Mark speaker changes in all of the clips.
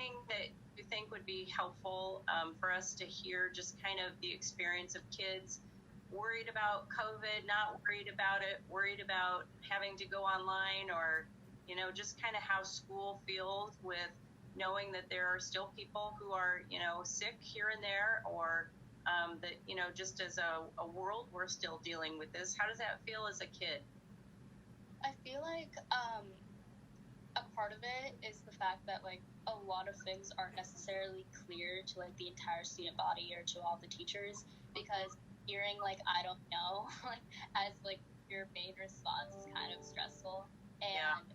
Speaker 1: anything that you think would be helpful for us to hear, just kind of the experience of kids worried about COVID, not worried about it, worried about having to go online, or, you know, just kind of how school feels with knowing that there are still people who are, you know, sick here and there, or that, you know, just as a world, we're still dealing with this. How does that feel as a kid?
Speaker 2: I feel like a part of it is the fact that, like, a lot of things aren't necessarily clear to, like, the entire student body or to all the teachers, because hearing, like, I don't know, like, as, like, your main response is kind of stressful. And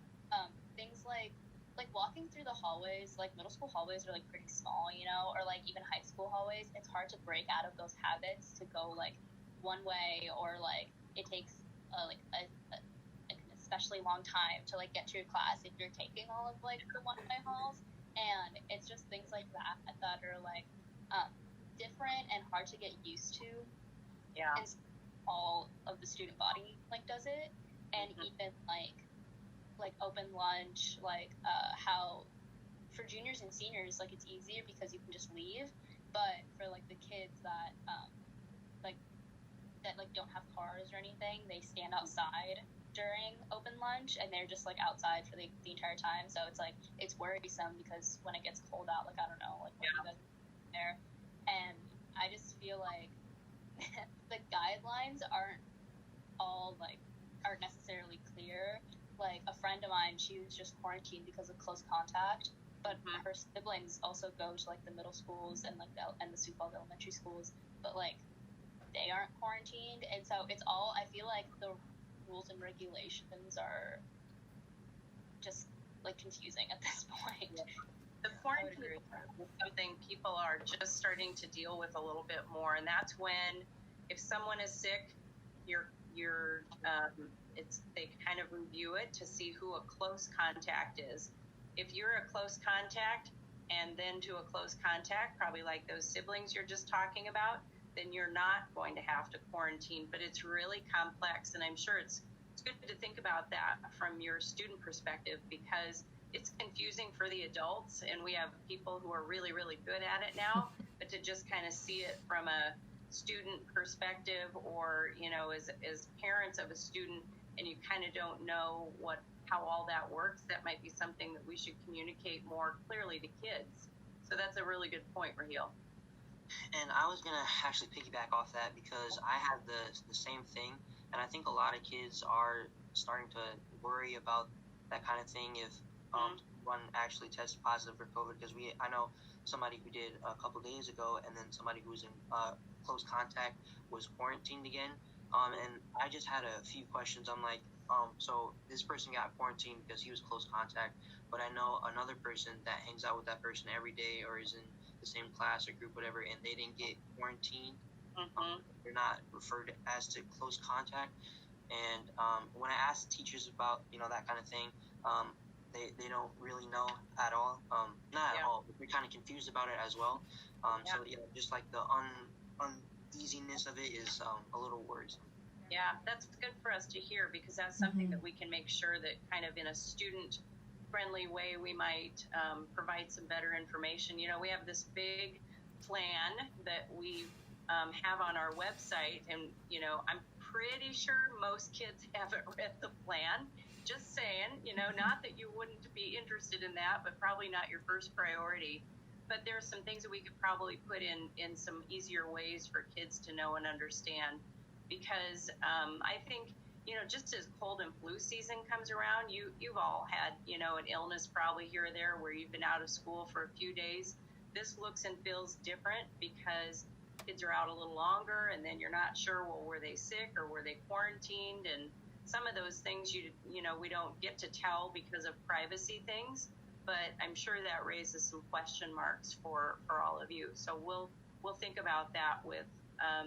Speaker 2: things like walking through the hallways, like, middle school hallways are, like, pretty small, you know, or, like, even high school hallways, it's hard to break out of those habits to go, like, one way, or, like, it takes, like, an especially long time to, like, get to your class if you're taking all of, like, the one-way halls. And it's just things like that that are, like, different and hard to get used to.
Speaker 1: Yeah.
Speaker 2: And all of the student body, like, does it. And even, like open lunch, like, how for juniors and seniors, like, it's easier because you can just leave. But for, like, the kids that, don't have cars or anything, they stand outside during open lunch, and they're just, like, outside for the entire time. So it's, like, it's worrisome because when it gets cold out, like, I don't know, like, what you guys there. And I just feel like the guidelines aren't necessarily clear. Like, a friend of mine, she was just quarantined because of close contact, but her siblings also go to, like, the middle schools and, like, the Sioux Falls elementary schools, but, like, they aren't quarantined. And so it's all, I feel like the rules and regulations are just, like, confusing at this point.
Speaker 1: The quarantine is something people are just starting to deal with a little bit more, and that's when, if someone is sick, they kind of review it to see who a close contact is. If you're a close contact, and then to a close contact, probably like those siblings you're just talking about, then you're not going to have to quarantine. But it's really complex, and I'm sure it's good to think about that from your student perspective, because it's confusing for the adults, and we have people who are really, really good at it now, but to just kind of see it from a student perspective, or, you know, as parents of a student, and you kind of don't know how all that works, that might be something that we should communicate more clearly to kids. So that's a really good point, Raheel.
Speaker 3: And I was going to actually piggyback off that, because I have the same thing, and I think a lot of kids are starting to worry about that kind of thing if one actually tests positive for COVID, because I know somebody who did a couple days ago, and then somebody who was in close contact was quarantined again. And I just had a few questions. I'm like, so this person got quarantined because he was close contact, but I know another person that hangs out with that person every day, or is in the same class or group, whatever, and they didn't get quarantined. They're not referred as to close contact. And when I ask teachers about, you know, that kind of thing, they don't really know at all. Not at all, but they're kind of confused about it as well. So, yeah, just like the uneasiness of it is a little worrisome.
Speaker 1: Yeah, that's good for us to hear, because that's something that we can make sure that kind of in a student-friendly way we might provide some better information. You know, we have this big plan that we have on our website, and, you know, I'm pretty sure most kids haven't read the plan. Just saying, you know, not that you wouldn't be interested in that, but probably not your first priority. But there are some things that we could probably put in some easier ways for kids to know and understand. Because I think, you know, just as cold and flu season comes around, you've all had, you know, an illness probably here or there where you've been out of school for a few days. This looks and feels different because kids are out a little longer, and then you're not sure, well, were they sick or were they quarantined? And some of those things, you know, we don't get to tell because of privacy things, but I'm sure that raises some question marks for all of you. So we'll think about that with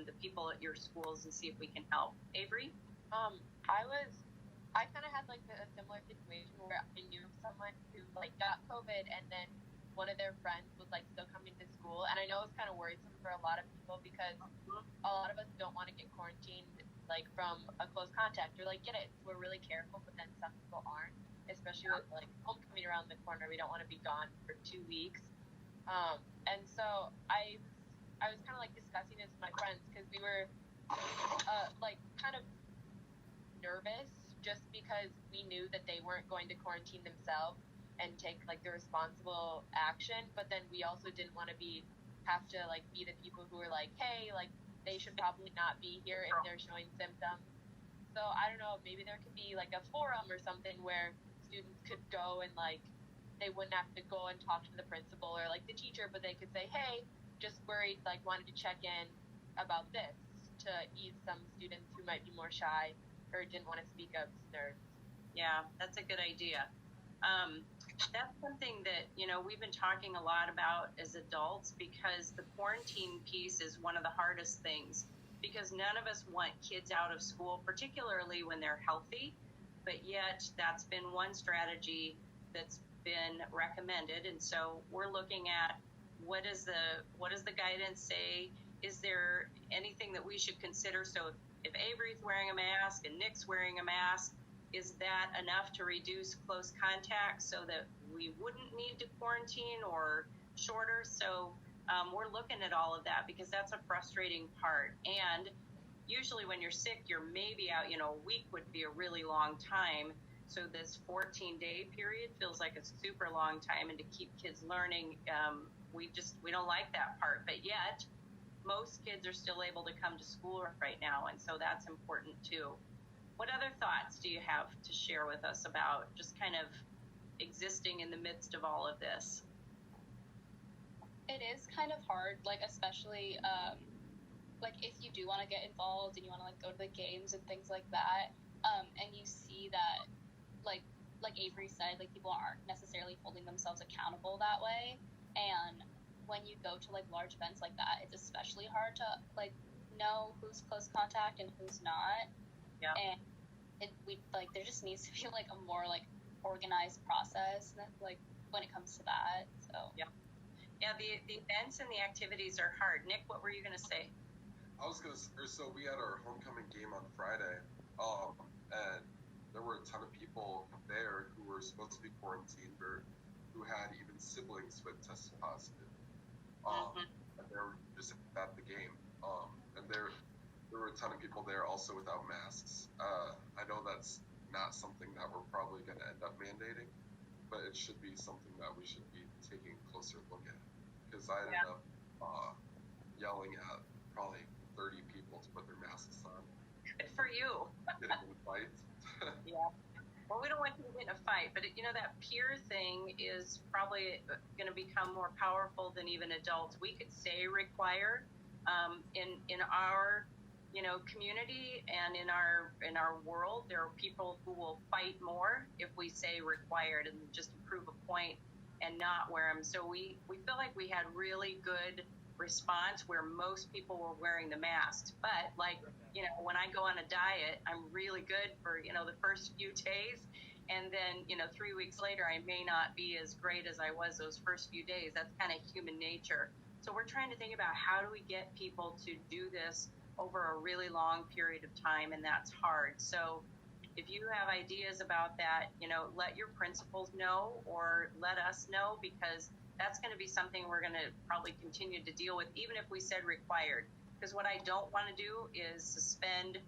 Speaker 1: the people at your schools and see if we can help. Avery?
Speaker 4: I kind of had, like, a similar situation where I knew someone who, like, got COVID, and then one of their friends was, like, still coming to school. And I know it's kind of worrisome for a lot of people, because a lot of us don't want to get quarantined, like, from a close contact, or, like, get it. We're really careful, but then some people aren't. especially with like homecoming around the corner. We don't want to be gone for 2 weeks. And so I was kind of like discussing this with my friends because we were like kind of nervous just because we knew that they weren't going to quarantine themselves and take like the responsible action, but then we also didn't want to have to like be the people who were like, hey, like they should probably not be here if they're showing symptoms. So I don't know, maybe there could be like a forum or something where students could go and like they wouldn't have to go and talk to the principal or like the teacher, but they could say, hey, just worried, like wanted to check in about this to ease some students who might be more shy or didn't want to speak up to nerves.
Speaker 1: Yeah, that's a good idea. That's something that, you know, we've been talking a lot about as adults because the quarantine piece is one of the hardest things because none of us want kids out of school, particularly when they're healthy, but yet that's been one strategy that's been recommended. And so we're looking at what does the guidance say? Is there anything that we should consider? So if Avery's wearing a mask and Nick's wearing a mask, is that enough to reduce close contact so that we wouldn't need to quarantine or shorter? So we're looking at all of that because that's a frustrating part. And usually when you're sick, you're maybe out, you know, a week would be a really long time. So this 14-day period feels like a super long time. And to keep kids learning, we don't like that part. But yet, most kids are still able to come to school right now. And so that's important too. What other thoughts do you have to share with us about just kind of existing in the midst of all of this?
Speaker 2: It is kind of hard, like especially like if you do want to get involved and you want to like go to the games and things like that, and you see that like Avery said, like people aren't necessarily holding themselves accountable that way, and when you go to like large events like that, it's especially hard to like know who's close contact and who's not.
Speaker 1: Yeah.
Speaker 2: And there just needs to be like a more like organized process that, like when it comes to that. So
Speaker 1: yeah, the events and the activities are hard. Nick, what were you gonna say?
Speaker 5: So we had our homecoming game on Friday, and there were a ton of people there who were supposed to be quarantined or who had even siblings who had tested positive. And they were just at the game. And there were a ton of people there also without masks. I know that's not something that we're probably going to end up mandating, but it should be something that we should be taking a closer look at. Because I ended up yelling at probably 30 people to put their masks on.
Speaker 1: Good for you.
Speaker 5: Getting in a fight.
Speaker 1: Yeah. Well, we don't want you to get in a fight, but you know that peer thing is probably going to become more powerful than even adults. We could say require in our community and in our world. There are people who will fight more if we say required and just prove a point and not wear them. So we feel like we had really good response where most people were wearing the masks. But when I go on a diet, I'm really good for the first few days, and then 3 weeks later I may not be as great as I was those first few days. That's kind of human nature. So we're trying to think about how do we get people to do this over a really long period of time, and that's hard. So if you have ideas about that, let your principals know or let us know, because that's going to be something we're going to probably continue to deal with, even if we said required. Because what I don't want to do is suspend,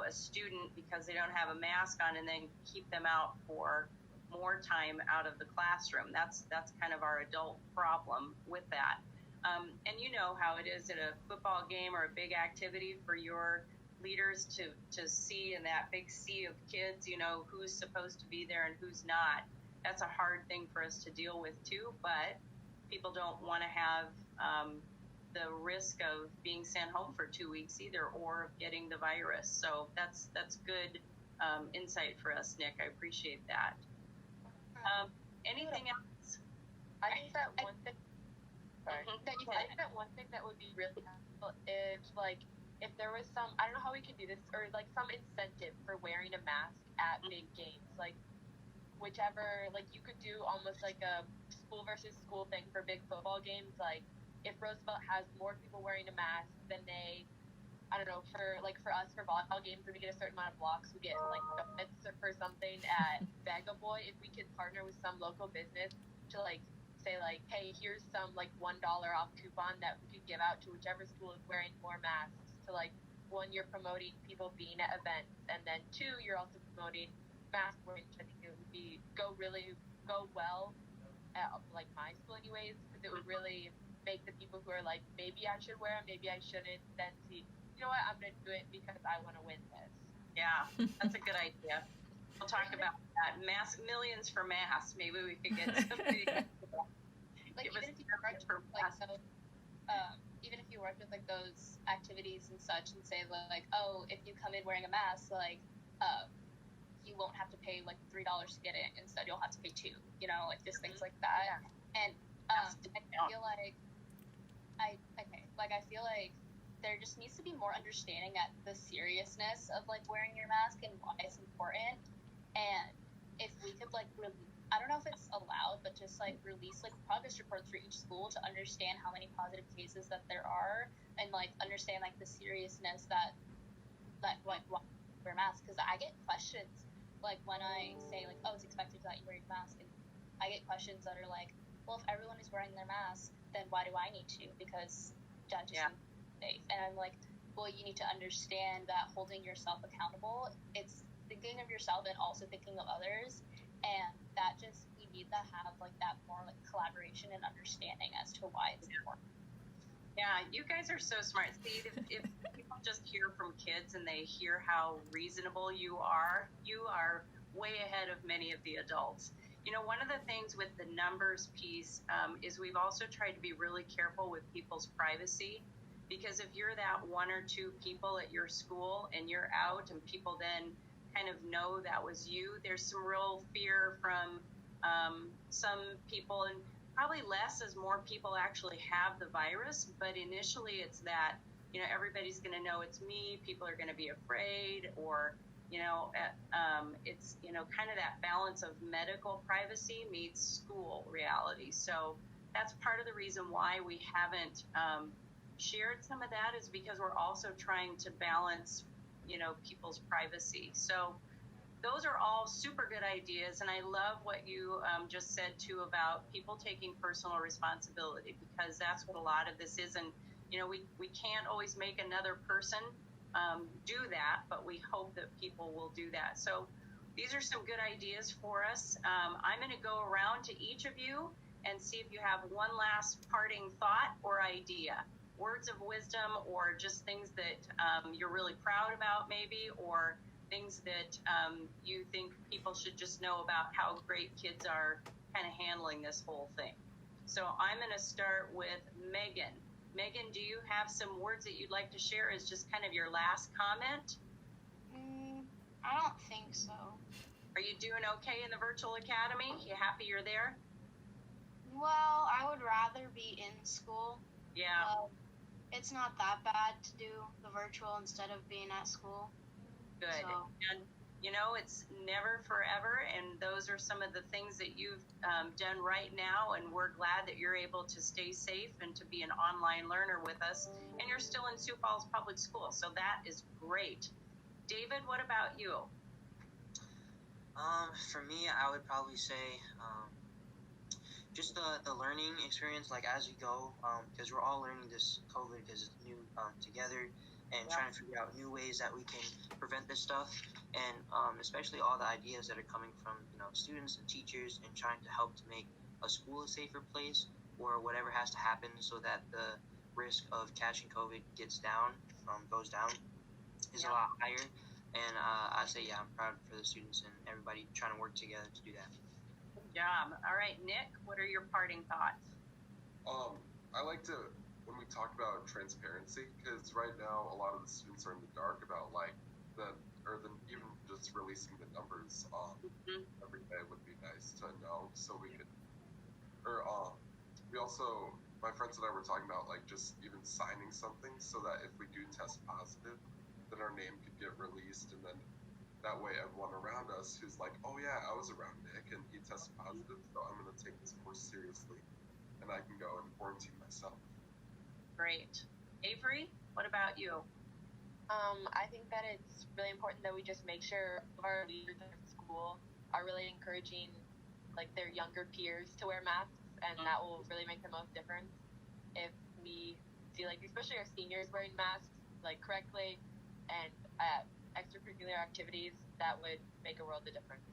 Speaker 1: a student because they don't have a mask on and then keep them out for more time out of the classroom. That's kind of our adult problem with that. And you know how it is at a football game or a big activity for your leaders to see in that big sea of kids, who's supposed to be there and who's not. That's a hard thing for us to deal with too, but people don't want to have the risk of being sent home for 2 weeks either, or of getting the virus. So that's good insight for us, Nick. I appreciate that. Anything else?
Speaker 4: I think that one thing. Sorry. I think that one thing that would be really helpful is if there was some, I don't know how we could do this, or some incentive for wearing a mask at big games, whichever, you could do almost like a school versus school thing for big football games. If Roosevelt has more people wearing a mask, then they I don't know, for us, for volleyball games, if we get a certain amount of blocks, we get like donuts for something at Vagaboy. If we could partner with some local business to like say like, hey, here's some like $1 off coupon that we could give out to whichever school is wearing more masks. To like, one, you're promoting people being at events, and then two, you're also promoting mask wearing, which I think it would go well at like my school anyways, because it would really make the people who are like, maybe I should wear them, maybe I shouldn't, then see, you know what, I'm going to do it because I want to win this.
Speaker 1: Yeah, that's a good idea. We'll talk about that. Millions for masks. Maybe we could get somebody
Speaker 2: like, even if you worked for like so, even if you worked with like those activities and such, and say like, oh, if you come in wearing a mask, like, you won't have to pay like $3 to get in. Instead, you'll have to pay $2. You know, like just things like that. Yeah. And I feel like I feel like there just needs to be more understanding at the seriousness of like wearing your mask and why it's important. And if we could like I don't know if it's allowed, but just like release like progress reports for each school to understand how many positive cases that there are, and like understand like the seriousness that like why wear masks. Because I get questions like when I say like, oh, it's expected that you wear your mask, and I get questions that are like, well, if everyone is wearing their mask, then why do I need to? Because that just seems safe. And I'm like, well, you need to understand that holding yourself accountable, it's thinking of yourself and also thinking of others, and that just, we need to have like that more like collaboration and understanding as to why it's important.
Speaker 1: Yeah, you guys are so smart. See, if people just hear from kids and they hear how reasonable you are way ahead of many of the adults. You know, one of the things with the numbers piece is we've also tried to be really careful with people's privacy, because if you're that one or two people at your school and you're out and people then kind of know that was you, there's some real fear from some people, and probably less as more people actually have the virus. But initially it's that, you know, everybody's going to know it's me, people are going to be afraid, or you know, it's, you know, kind of that balance of medical privacy meets school reality. So that's part of the reason why we haven't shared some of that, is because we're also trying to balance, you know, people's privacy. So those are all super good ideas. And I love what you just said too about people taking personal responsibility, because that's what a lot of this is. And, you know, we can't always make another person do that, but we hope that people will do that. So these are some good ideas for us. I'm going to go around to each of you and see if you have one last parting thought or idea, words of wisdom, or just things that you're really proud about maybe, or things that you think people should just know about how great kids are kind of handling this whole thing. So I'm going to start with Megan. Megan, do you have some words that you'd like to share as just kind of your last comment?
Speaker 6: I don't think so.
Speaker 1: Are you doing okay in the virtual academy? You happy you're there?
Speaker 6: Well, I would rather be in school.
Speaker 1: Yeah.
Speaker 6: It's not that bad to do the virtual instead of being at school.
Speaker 1: Good.
Speaker 6: So.
Speaker 1: And, you know, it's never forever, and those are some of the things that you've done right now, and we're glad that you're able to stay safe and to be an online learner with us, and you're still in Sioux Falls Public School, so that is great. David, what about you?
Speaker 3: For me, I would probably say just the learning experience, like as we go, because we're all learning this COVID because it's new together, and trying to figure out new ways that we can prevent this stuff, and especially all the ideas that are coming from, you know, students and teachers, and trying to help to make a school a safer place, or whatever has to happen so that the risk of catching COVID goes down, is a lot higher. And I say, I'm proud for the students and everybody trying to work together to do that.
Speaker 1: Good job. All right, Nick, what are your parting thoughts?
Speaker 5: I like to, when we talk about transparency, because right now a lot of the students are in the dark about like even just releasing the numbers every day would be nice to know, so we could, we also, my friends and I were talking about like just even signing something so that if we do test positive, then our name could get released, and then that way everyone around us who's like, oh yeah, I was around Nick and he tested positive, so I'm going to take this more seriously, and I can go and quarantine myself.
Speaker 1: Great. Avery, what about you?
Speaker 4: I think that it's really important that we just make sure our leaders at school are really encouraging like their younger peers to wear masks, and that will really make the most difference. If we see like especially our seniors wearing masks like correctly and at extracurricular activities, that would make a world of difference.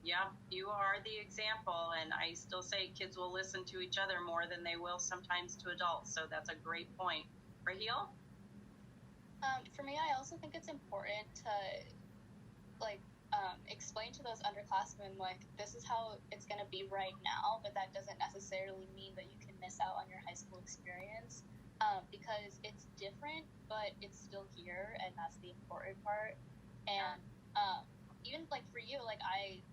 Speaker 1: Yeah, you are the example, and I still say kids will listen to each other more than they will sometimes to adults, so that's a great point. Raheel?
Speaker 2: For me, I also think it's important to like explain to those underclassmen like this is how it's going to be right now, but that doesn't necessarily mean that you can miss out on your high school experience, because it's different, but it's still here, and that's the important part. And even like for you, like I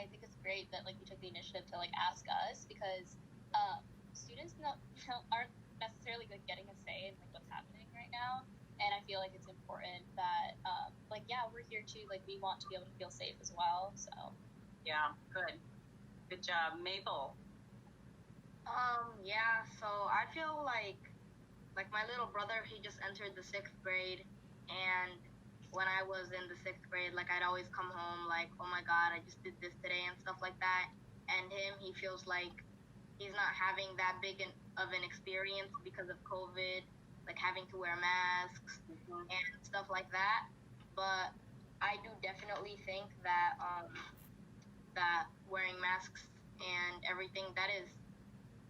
Speaker 2: think it's great that like you took the initiative to like ask us, because students aren't necessarily like getting a say in like what's happening right now. And I feel like it's important that, like, yeah, we're here too. Like, we want to be able to feel safe as well. So,
Speaker 1: yeah, good job, Mabel.
Speaker 6: Yeah. So I feel like my little brother, he just entered the 6th grade, and when I was in the 6th grade, like I'd always come home like, oh my God, I just did this today and stuff like that. And he feels like he's not having that big of an experience because of COVID, like having to wear masks and stuff like that. But I do definitely think that that wearing masks and everything,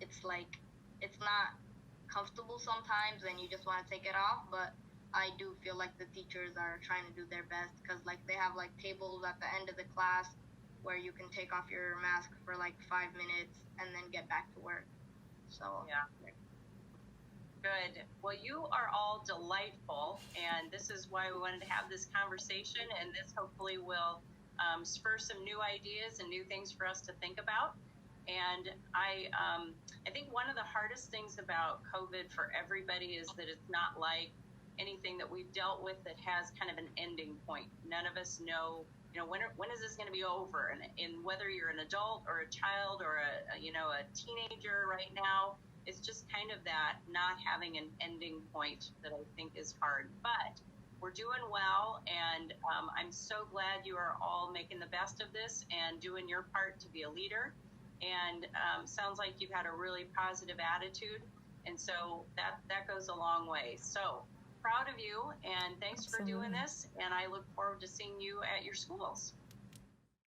Speaker 6: it's like it's not comfortable sometimes, and you just want to take it off. But I do feel like the teachers are trying to do their best, because like they have like tables at the end of the class where you can take off your mask for like 5 minutes and then get back to work. So
Speaker 1: yeah. Good. Well, you are all delightful, and this is why we wanted to have this conversation, and this hopefully will spur some new ideas and new things for us to think about. And I think one of the hardest things about COVID for everybody is that it's not like anything that we've dealt with that has kind of an ending point. None of us know, when is this going to be over? And whether you're an adult or a child or a teenager right now, it's just kind of that not having an ending point that I think is hard. But we're doing well, and I'm so glad you are all making the best of this and doing your part to be a leader. And sounds like you've had a really positive attitude, and so that goes a long way. So proud of you, and thanks for doing this, and I look forward to seeing you at your schools.